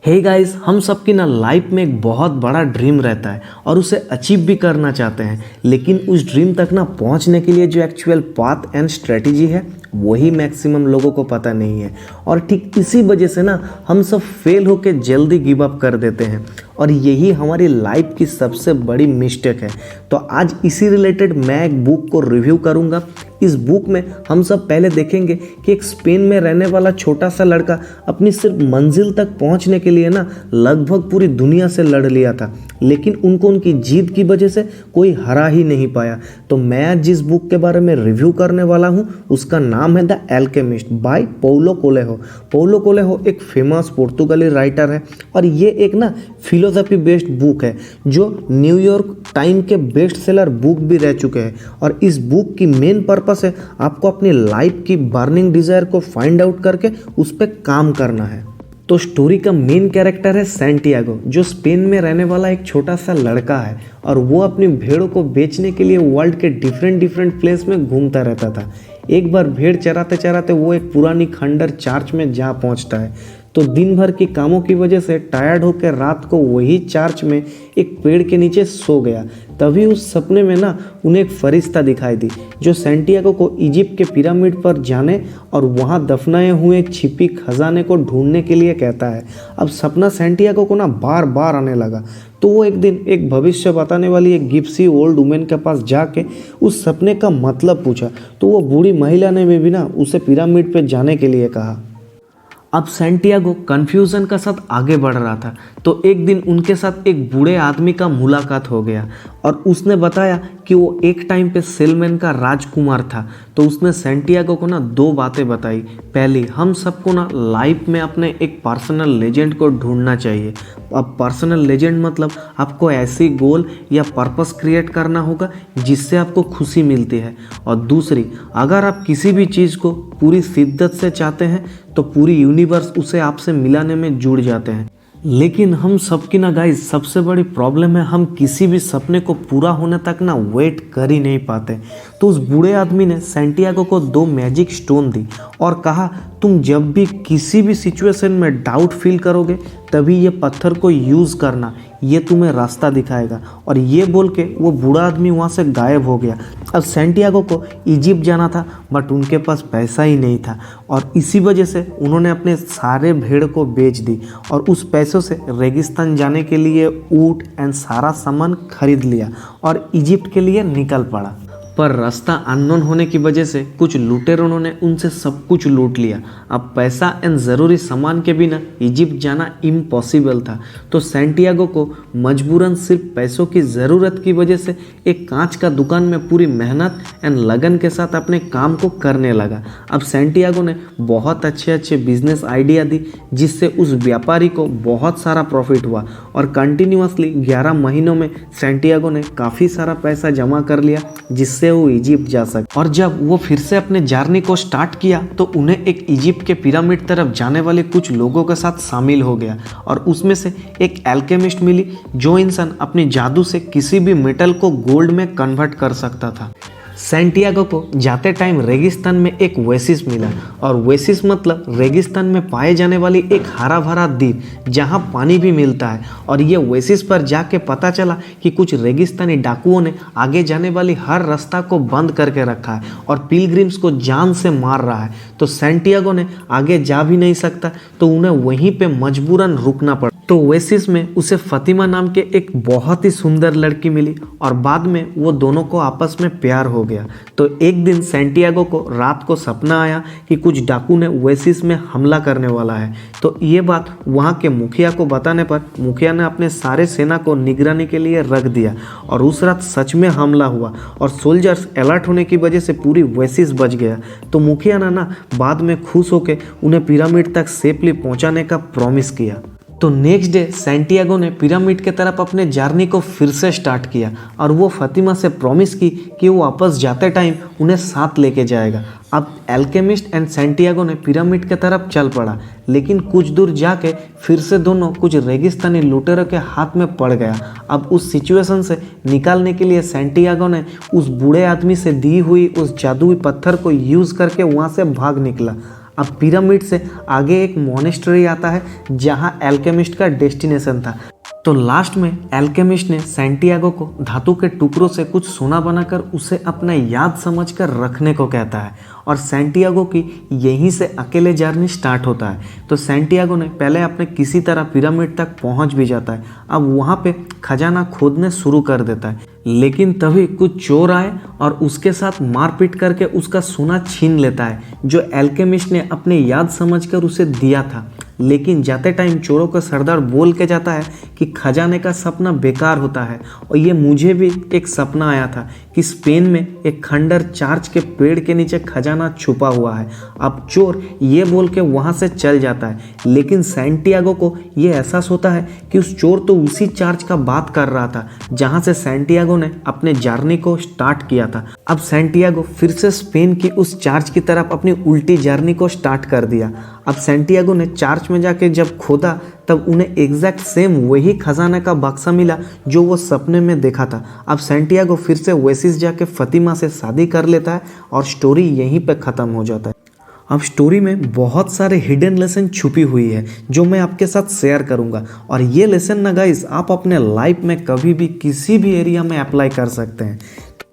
Hey guys, हम सबकी ना लाइफ में एक बहुत बड़ा ड्रीम रहता है और उसे अचीव भी करना चाहते हैं। लेकिन उस ड्रीम तक ना पहुंचने के लिए जो एक्चुअल पाथ एंड स्ट्रेटजी है वही मैक्सिमम लोगों को पता नहीं है। और ठीक इसी वजह से ना हम सब फेल होके जल्दी गिव अप कर देते हैं और यही हमारी लाइफ की सबसे बड़ी मिस्टेक है। तो आज इसी रिलेटेड मैं एक बुक को रिव्यू करूंगा। इस बुक में हम सब पहले देखेंगे कि एक स्पेन में रहने वाला छोटा सा लड़का अपनी सिर्फ मंजिल तक पहुंचने के लिए ना लगभग पूरी दुनिया से लड़ लिया था, लेकिन उनको उनकी जीत की वजह से कोई हरा ही नहीं पाया। तो मैं आज जिस बुक के बारे में रिव्यू करने वाला हूं उसका नाम है the alchemist by Paulo Coelho. Paulo Coelho एक फेमस पुर्तगाली राइटर है और ये एक ना फिलोसफी बेस्ड बुक है जो न्यूयॉर्क टाइम के बेस्ट सेलर बुक भी रह चुके हैं। और इस बुक की मेन पर्पस है आपको अपनी लाइफ की बर्निंग डिजायर को फाइंड आउट करके उस पर काम करना है। तो स्टोरी का मेन कैरेक्टर है सैंटियागो, जो स्पेन में रहने वाला एक छोटा सा लड़का है और वो अपनी भेड़ों को बेचने के लिए वर्ल्ड के डिफरेंट प्लेस में घूमता रहता था। एक बार भेड़ चराते चराते वो एक पुरानी खंडर चर्च में जा पहुंचता है। तो दिन भर की कामों की वजह से टायर्ड होकर रात को वही चर्च में एक पेड़ के नीचे सो गया। तभी उस सपने में ना उन्हें एक फरिश्ता दिखाई दी जो सैंटियागो को इजिप्ट के पिरामिड पर जाने और वहां दफनाए हुए एक छिपी खजाने को ढूंढने के लिए कहता है। अब सपना सैंटियागो को ना बार बार आने लगा, तो वो एक दिन एक भविष्य बताने वाली एक गिप्सी ओल्ड वुमेन के पास जाके उस सपने का मतलब पूछा। तो वो बूढ़ी महिला ने भी ना उसे पिरामिड पे जाने के लिए कहा। अब सैंटियागो कन्फ्यूज़न का साथ आगे बढ़ रहा था, तो एक दिन उनके साथ एक बूढ़े आदमी का मुलाकात हो गया और उसने बताया कि वो एक टाइम पे सेलमैन का राजकुमार था। तो उसने सैंटियागो को ना दो बातें बताई। पहली, हम सबको ना लाइफ में अपने एक पर्सनल लेजेंड को ढूंढना चाहिए। अब पर्सनल लेजेंड मतलब आपको ऐसी गोल या पर्पस क्रिएट करना होगा जिससे आपको खुशी मिलती है। और दूसरी, अगर आप किसी भी चीज़ को पूरी शिद्दत से चाहते हैं तो पूरी यूनिवर्स उसे आपसे मिलाने में जुड़ जाते हैं। लेकिन हम सबकी ना गाइस सबसे बड़ी प्रॉब्लम है, हम किसी भी सपने को पूरा होने तक ना वेट कर ही नहीं पाते। तो उस बूढ़े आदमी ने सैंटियागो को दो मैजिक स्टोन दी और कहा, तुम जब भी किसी भी सिचुएशन में डाउट फील करोगे तभी ये पत्थर को यूज़ करना, ये तुम्हें रास्ता दिखाएगा। और ये बोल के वो बूढ़ा आदमी वहाँ से गायब हो गया। अब सैंटियागो को इजिप्ट जाना था बट उनके पास पैसा ही नहीं था और इसी वजह से उन्होंने अपने सारे भेड़ को बेच दी और उस पैसों से रेगिस्तान जाने के लिए ऊँट एंड सारा सामान खरीद लिया और इजिप्ट के लिए निकल पड़ा। पर रास्ता अननोन होने की वजह से कुछ लुटेरों ने उनसे सब कुछ लूट लिया। अब पैसा एंड ज़रूरी सामान के बिना इजिप्ट जाना इम्पॉसिबल था। तो सैंटियागो को मजबूरन सिर्फ पैसों की ज़रूरत की वजह से एक कांच का दुकान में पूरी मेहनत एंड लगन के साथ अपने काम को करने लगा। अब सैंटियागो ने बहुत अच्छे बिजनेस आइडिया दी जिससे उस व्यापारी को बहुत सारा प्रॉफिट हुआ और कंटिन्यूसली 11 महीनों में सैंटियागो ने काफ़ी सारा पैसा जमा कर लिया जिससे वो इजिप्ट जा सके। और जब वो फिर से अपने जर्नी को स्टार्ट किया तो उन्हें एक इजिप्ट के पिरामिड तरफ जाने वाले कुछ लोगों के साथ शामिल हो गया और उसमें से एक एल्केमिस्ट मिली जो इंसान अपने जादू से किसी भी मेटल को गोल्ड में कन्वर्ट कर सकता था। सैंटियागो को जाते टाइम रेगिस्तान में एक ओएसिस मिला और ओएसिस मतलब रेगिस्तान में पाए जाने वाली एक हरा भरा द्वीप जहां पानी भी मिलता है। और ये ओएसिस पर जाके पता चला कि कुछ रेगिस्तानी डाकुओं ने आगे जाने वाली हर रास्ता को बंद करके रखा है और पिलग्रिम्स को जान से मार रहा है। तो सैंटियागो ने आगे जा भी नहीं सकता तो उन्हें वहीं पे मजबूरन रुकना पड़ा। तो ओएसिस में उसे फातिमा नाम के एक बहुत ही सुंदर लड़की मिली और बाद में वो दोनों को आपस में प्यार हो गया। तो एक दिन सैंटियागो को रात को सपना आया कि कुछ डाकू ने ओएसिस में हमला करने वाला है। तो ये बात वहाँ के मुखिया को बताने पर मुखिया ने अपने सारे सेना को निगरानी के लिए रख दिया और उस रात सच में हमला हुआ और सोल्जर्स अलर्ट होने की वजह से पूरी ओएसिस बच गया। तो मुखिया ने ना बाद में खुश होकर उन्हें पिरामिड तक सेफली पहुँचाने का प्रॉमिस किया। तो नेक्स्ट डे सैंटियागो ने पिरामिड के तरफ अपने जर्नी को फिर से स्टार्ट किया और वो फातिमा से प्रॉमिस की कि वो वापस जाते टाइम उन्हें साथ लेके जाएगा। अब एल्केमिस्ट एंड सैंटियागो ने पिरामिड के तरफ चल पड़ा, लेकिन कुछ दूर जाके फिर से दोनों कुछ रेगिस्तानी लुटेरों के हाथ में पड़ गया। अब उस सिचुएशन से निकालने के लिए सैंटियागो ने उस बूढ़े आदमी से दी हुई उस जादुई पत्थर को यूज़ करके वहाँ से भाग निकला। अब पिरामिड से आगे एक मोनेस्ट्री आता है जहाँ एल्केमिस्ट का डेस्टिनेशन था। तो लास्ट में एल्केमिस्ट ने सैंटियागो को धातु के टुकड़ों से कुछ सोना बनाकर उसे अपना याद समझकर रखने को कहता है और सैंटियागो की यहीं से अकेले जर्नी स्टार्ट होता है। तो सैंटियागो ने पहले अपने किसी तरह पिरामिड तक पहुंच भी जाता है। अब वहां पे खजाना खोदने शुरू कर देता है, लेकिन तभी कुछ चोर आए और उसके साथ मारपीट करके उसका सोना छीन लेता है जो एल्केमिस्ट ने अपने याद समझकर उसे दिया था। लेकिन जाते टाइम चोरों का सरदार बोल के जाता है कि खजाने का सपना बेकार होता है और ये मुझे भी एक सपना आया था कि स्पेन में एक खंडर चार्च के पेड़ के नीचे खजाना छुपा हुआ है। अब चोर ये बोल के वहाँ से चल जाता है, लेकिन सैंटियागो को ये एहसास होता है कि उस चोर तो उसी चार्च का बात कर रहा था जहाँ से सैंटियागो ने अपने जर्नी को स्टार्ट किया था। अब सैंटियागो फिर से स्पेन की उस चार्च की तरफ अपनी उल्टी जर्नी को स्टार्ट कर दिया। अब सैंटियागो ने चार्च में जाके जब खोदा तब उन्हें एग्जैक्ट सेम वही खजाना का बक्सा मिला जो वो सपने में देखा था। अब सैंटियागो फिर से ओएसिस जाके फातिमा से शादी कर लेता है और स्टोरी यहीं पे ख़त्म हो जाता है। अब स्टोरी में बहुत सारे हिडन लेसन छुपी हुई है जो मैं आपके साथ शेयर करूंगा और ये लेसन ना गाइस आप अपने लाइफ में कभी भी किसी भी एरिया में अप्लाई कर सकते हैं।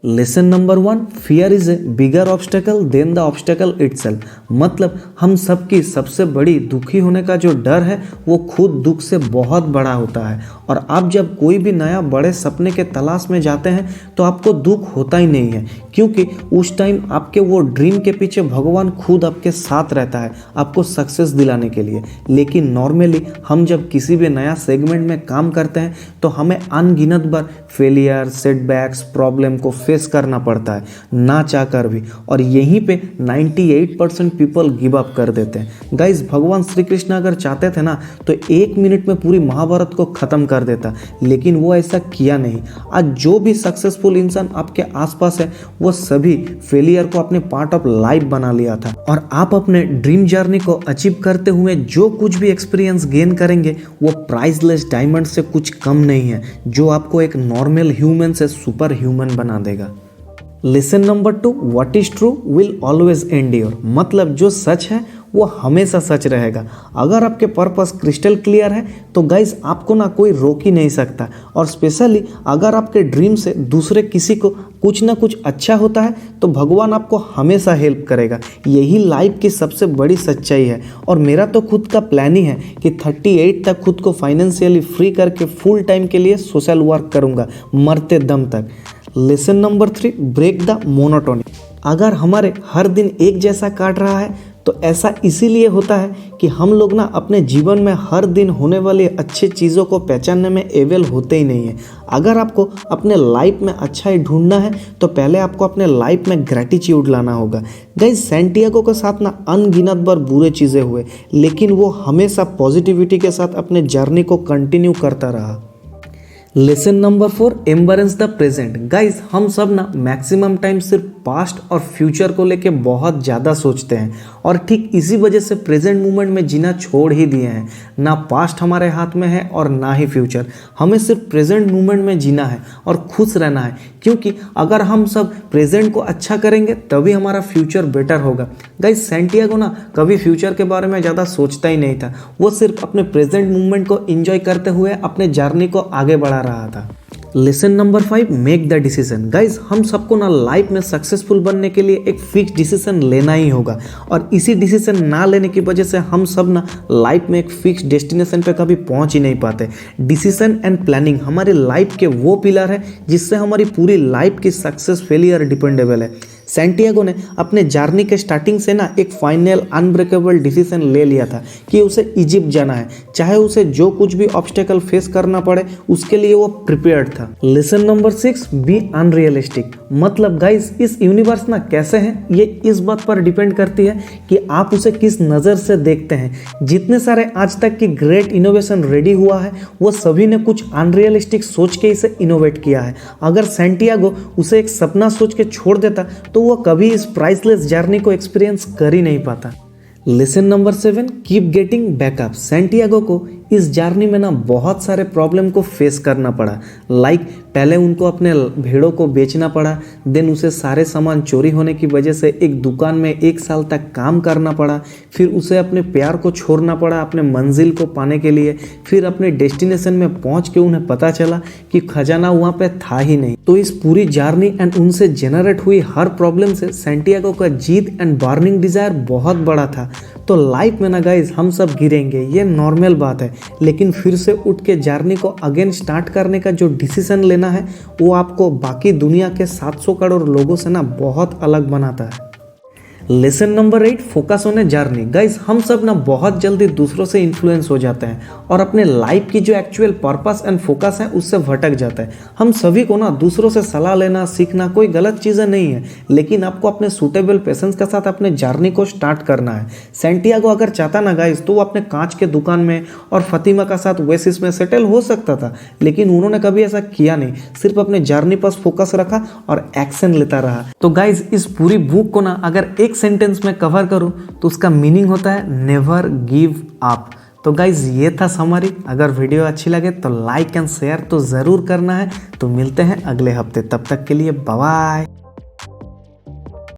Lesson number 1, fear is a bigger obstacle than the obstacle itself. मतलब हम सबकी सबसे बड़ी दुखी होने का जो डर है वो खुद दुख से बहुत बड़ा होता है। और आप जब कोई भी नया बड़े सपने के तलाश में जाते हैं तो आपको दुख होता ही नहीं है, क्योंकि उस टाइम आपके वो ड्रीम के पीछे भगवान खुद आपके साथ रहता है आपको सक्सेस दिलाने के लिए। लेकिन नॉर्मली हम जब किसी भी नया सेगमेंट में काम करते हैं तो हमें अनगिनत बार फेलियर, सेटबैक्स, प्रॉब्लम को फेस करना पड़ता है ना चाहकर भी, और यहीं पे 98% पीपल गिव अप कर देते हैं। गाइस भगवान श्री कृष्ण अगर चाहते थे ना तो 1 मिनट में पूरी महाभारत को खत्म कर देता, लेकिन वो ऐसा किया नहीं। आज जो भी सक्सेसफुल इंसान आपके आसपास है वो सभी फेलियर को अपने पार्ट ऑफ लाइफ बना लिया था। और आप अपने ड्रीम जर्नी को अचीव करते हुए जो कुछ भी एक्सपीरियंस गेन करेंगे वो प्राइसलेस डायमंड से कुछ कम नहीं है जो आपको एक नॉर्मल ह्यूमन से सुपर ह्यूमन बना देगा। Lesson number 2, what is true will always endure. मतलब जो सच है वो हमेशा सच रहेगा। अगर आपके पर्पस क्रिस्टल क्लियर है तो गाइस आपको ना कोई रोक ही नहीं सकता। और स्पेशली अगर आपके ड्रीम से दूसरे किसी को कुछ ना कुछ अच्छा होता है तो भगवान आपको हमेशा हेल्प करेगा। यही लाइफ की सबसे बड़ी सच्चाई है। और मेरा तो खुद का प्लान ही है कि 38 तक खुद को फाइनेंशियली फ्री करके फुल टाइम के लिए सोशल वर्क करूँगा मरते दम तक। Lesson number 3, break the monotony. अगर हमारे हर दिन एक जैसा काट रहा है तो ऐसा इसीलिए होता है कि हम लोग ना अपने जीवन में हर दिन होने वाली अच्छी चीज़ों को पहचानने में एबल होते ही नहीं है। अगर आपको अपने लाइफ में अच्छा ही ढूंढना है तो पहले आपको अपने लाइफ में ग्रैटिट्यूड लाना होगा। गाइस सैंटियागो के साथ ना अनगिनत बार बुरे चीज़ें हुए, लेकिन वो हमेशा पॉजिटिविटी के साथ अपने जर्नी को कंटिन्यू करता रहा। Lesson number 4, embrace the present. Guys हम सब ना मैक्सिमम टाइम सिर्फ पास्ट और फ्यूचर को लेके बहुत ज़्यादा सोचते हैं और ठीक इसी वजह से प्रेजेंट मोमेंट में जीना छोड़ ही दिए हैं। ना पास्ट हमारे हाथ में है और ना ही फ्यूचर, हमें सिर्फ प्रेजेंट मोमेंट में जीना है और खुश रहना है, क्योंकि अगर हम सब प्रेजेंट को अच्छा करेंगे तभी हमारा फ्यूचर बेटर होगा। गाइस सैंटियागो ना कभी फ्यूचर के बारे में ज़्यादा सोचता ही नहीं था, वो सिर्फ अपने प्रेजेंट मोमेंट को एंजॉय करते हुए अपने जर्नी को आगे बढ़ा रहा था। Lesson number 5, make the decision. Guys हम सबको ना लाइफ में सक्सेसफुल बनने के लिए एक फिक्स डिसीजन लेना ही होगा और इसी डिसीजन ना लेने की वजह से हम सब ना लाइफ में एक फिक्स डेस्टिनेशन पे कभी पहुंच ही नहीं पाते। डिसीजन एंड प्लानिंग हमारी लाइफ के वो पिलर है जिससे हमारी पूरी लाइफ की सक्सेस फेलियर डिपेंडेबल है। सैंटियागो ने अपने जर्नी के स्टार्टिंग से ना एक फाइनल अनब्रेकेबल डिसीजन ले लिया था कि उसे इजिप्ट जाना है, चाहे उसे जो कुछ भी ऑब्स्टेकल फेस करना पड़े उसके लिए वो प्रिपेयर्ड था। Lesson number 6, be unrealistic. मतलब गाइस इस यूनिवर्स ना कैसे है ये इस बात पर डिपेंड करती है कि आप उसे किस नज़र से देखते हैं। जितने सारे आज तक की ग्रेट इनोवेशन रेडी हुआ है वो सभी ने कुछ अनरियलिस्टिक सोच के इसे इनोवेट किया है। अगर सैंटियागो उसे एक सपना सोच के छोड़ देता तो वो कभी इस प्राइसलेस जर्नी को एक्सपीरियंस कर ही नहीं पाता। Lesson number 7, keep getting backup. Santiago को इस जर्नी में ना बहुत सारे प्रॉब्लम को फेस करना पड़ा। लाइक पहले उनको अपने भेड़ों को बेचना पड़ा, देन उसे सारे सामान चोरी होने की वजह से एक दुकान में 1 साल तक काम करना पड़ा, फिर उसे अपने प्यार को छोड़ना पड़ा अपने मंजिल को पाने के लिए, फिर अपने डेस्टिनेशन में पहुंच के उन्हें पता चला कि खजाना वहां पे था ही नहीं। तो इस पूरी जर्नी एंड उनसे जनरेट हुई हर प्रॉब्लम से सैंटियागो का जीत एंड बर्निंग डिजायर बहुत बड़ा था। तो लाइफ में ना गाइज हम सब गिरेंगे, ये नॉर्मल बात है, लेकिन फिर से उठ के जर्नी को अगेन स्टार्ट करने का जो डिसीजन लेना है वो आपको बाकी दुनिया के 700 करोड़ लोगों से ना बहुत अलग बनाता है। Lesson number 8, focus on a journey. Guys हम सब ना बहुत जल्दी दूसरों से इन्फ्लुएंस हो जाते हैं और अपने लाइफ की जो एक्चुअल पर्पस एंड फोकस है उससे भटक जाता है। हम सभी को ना दूसरों से सलाह लेना सीखना कोई गलत चीज़ें नहीं है, लेकिन आपको अपने सूटेबल पेशेंस के साथ अपने जर्नी को स्टार्ट करना है। सैंटियागो अगर चाहता ना गाइज तो वो अपने कांच के दुकान में और फतिमा का साथ ओएसिस में सेटल हो सकता था, लेकिन उन्होंने कभी ऐसा किया नहीं, सिर्फ अपने जर्नी पर फोकस रखा और एक्शन लेता रहा। तो गाइज इस पूरी बुक को ना अगर एक सेंटेंस में कवर करूं तो उसका मीनिंग होता है नेवर गिव अप। तो गाइज ये था समरी। अगर वीडियो अच्छी लगे तो लाइक एंड शेयर तो ज़रूर करना है। तो मिलते हैं अगले हफ्ते, तब तक के लिए बाय बाय।